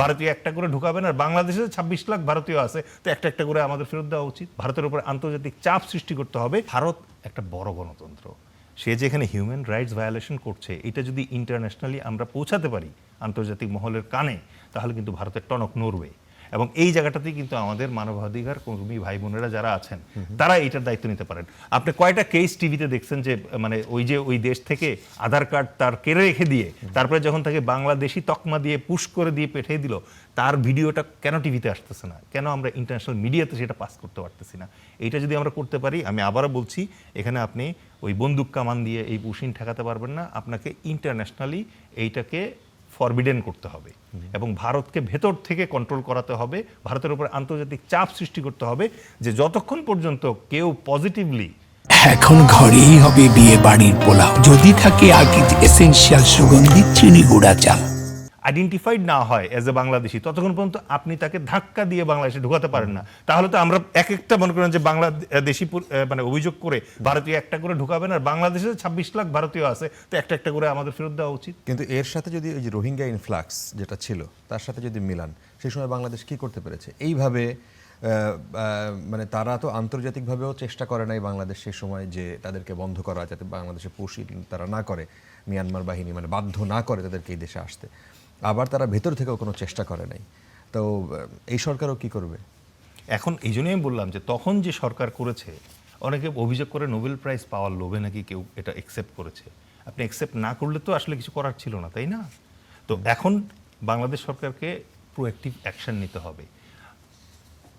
ভারতীয় একটা করে ঢুকাবেন, আর বাংলাদেশে 26 লাখ ভারতীয় আছে, তো একটা একটা করে আমাদের ফেরত দেওয়া উচিত। ভারতের উপর আন্তর্জাতিক চাপ সৃষ্টি করতে হবে। ভারত একটা বড় গণতন্ত্র, সে যেখানে হিউম্যান রাইটস ভায়োলেশন করছে, এটা যদি ইন্টারন্যাশনালি আমরা পৌঁছাতে পারি আন্তর্জাতিক মহলের কানে, তাহলে কিন্তু ভারতের টনক নড়বে। এবং এই জায়গাটাতেই কিন্তু আমাদের মানবাধিকার কর্মী ভাই বোনেরা যারা আছেন তারা এইটার দায়িত্ব নিতে পারেন। আপনি কয়টা কেস টিভিতে দেখছেন যে মানে ওই দেশ থেকে আধার কার্ড তার কেড়ে রেখে দিয়ে তারপরে যখন তাকে বাংলাদেশি তকমা দিয়ে পুশ করে দিয়ে পাঠিয়ে দিল, তার ভিডিওটা কেন টিভিতে আসতেছে না? কেন আমরা ইন্টারন্যাশনাল মিডিয়াতে সেটা পাস করতে পারতেছি না? এইটা যদি আমরা করতে পারি, আমি আবারও বলছি, এখানে আপনি ওই বন্দুক কামান দিয়ে এই পুশিন ঠেকাতে পারবেন না। আপনাকে ইন্টারন্যাশনালি এইটাকে ফরবিডেন করতে হবে এবং ভারতকে ভেতর থেকে কন্ট্রোল করাতে হবে। ভারতের উপর আন্তর্জাতিক চাপ সৃষ্টি করতে হবে যে যতক্ষণ পর্যন্ত কেউ পজিটিভলি এখন ঘরেই হবে বিয়ে বাড়ির পোলাও, যদি থাকে আকিজ এসেনশিয়াল সুগন্ধি চিনি গুঁড়া চাল আইডেন্টিফাইড না হয় এজ এ বাংলাদেশি, ততক্ষণ পর্যন্ত আপনি তাকে ধাক্কা দিয়ে বাংলাদেশে ঢুকাতে পারেন না। তাহলে তো আমরা এক একটা মনে করেন যে বাংলাদেশি মানে অভিযোগ করে ভারতীয় একটা করে ঢুকাবেন, আর বাংলাদেশে 26 লাখ ভারতীয় আছে, তো একটা একটা করে আমাদের ফেরত দেওয়া উচিত। কিন্তু এর সাথে যদি ওই যে রোহিঙ্গা ইনফ্লাক্স যেটা ছিল তার সাথে যদি মিলান, সেই সময় বাংলাদেশ কি করতে পেরেছে? এইভাবে মানে তারা তো আন্তর্জাতিকভাবেও চেষ্টা করে নাই বাংলাদেশ সেই সময় যে তাদেরকে বন্ধ করা, যাতে বাংলাদেশে পুশি তারা না করে, মিয়ানমার বাহিনী মানে বাধ্য না করে তাদেরকে এই দেশে আসতে। আবার তারা ভেতর থেকেও কোনো চেষ্টা করে নাই। তো এই সরকারও কি করবে এখন? এই জন্যই আমি বললাম যে তখন যে সরকার করেছে, অনেকে অভিযোগ করে নোবেল প্রাইজ পাওয়ার লোভে নাকি কেউ এটা অ্যাকসেপ্ট করেছে। আপনি অ্যাকসেপ্ট না করলে তো আসলে কিছু করার ছিল না, তাই না? তো এখন বাংলাদেশ সরকারকে প্রোঅ্যাক্টিভ অ্যাকশন নিতে হবে।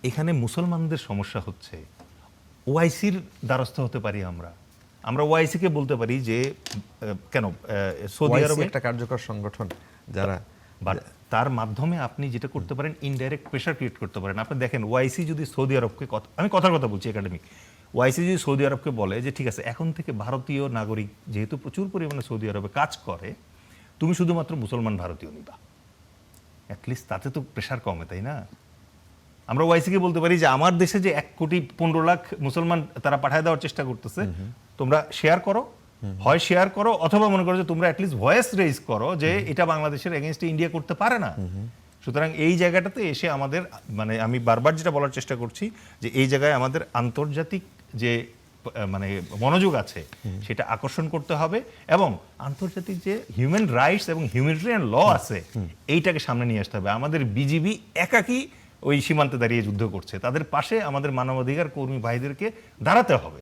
এখানে মুসলমানদের সমস্যা হচ্ছে, ওআইসির দ্বারস্থ হতে পারি আমরা ওআইসিকে বলতে পারি যে কেন সৌদি আরবে একটা কার্যকর সংগঠন যারা, তার মাধ্যমে আপনি যেটা করতে পারেন, ইনডাইরেক্ট প্রেশার ক্রিয়েট করতে পারেন। আপনি দেখেন, ওআইসি যদি সৌদি আরবকে, আমি কথার কথা বলছি একাডেমিক, ওআইসি যদি সৌদি আরবকে বলে যে ঠিক আছে, এখন থেকে ভারতীয় নাগরিক যেহেতু প্রচুর পরিমাণে সৌদি আরবে কাজ করে, তুমি শুধুমাত্র মুসলমান ভারতীয় নিবা, অ্যাটলিস্ট তাতে তো প্রেশার কমে, তাই না? আমরা ওআইসিকে বলতে পারি যে আমার দেশে যে 1,15,00,000 মুসলমান তারা পাঠায় দেওয়ার চেষ্টা করতেছে, তোমরা শেয়ার করো, হয় শেয়ার করো, অথবা মনে করো যে তোমরা অ্যাটলিস্ট ভয়েস রেজ করো যে এটা বাংলাদেশের এগেইনস্টে ইন্ডিয়া করতে পারে না। সুতরাং এই জায়গাটাতে এসে আমাদের, মানে আমি বারবার যেটা বলার চেষ্টা করছি, যে এই জায়গায় আমাদের আন্তর্জাতিক যে মানে মনোযোগ আছে সেটা আকর্ষণ করতে হবে, এবং আন্তর্জাতিক যে হিউম্যান রাইটস এবং হিউম্যানিটেরিয়ান ল আছে এইটাকে সামনে নিয়ে আসতে হবে। আমাদের বিজিবি একাকী ওই সীমান্তে দাঁড়িয়ে যুদ্ধ করছে, তাদের পাশে আমাদের মানবাধিকার কর্মী ভাইদেরকে দাঁড়াতে হবে।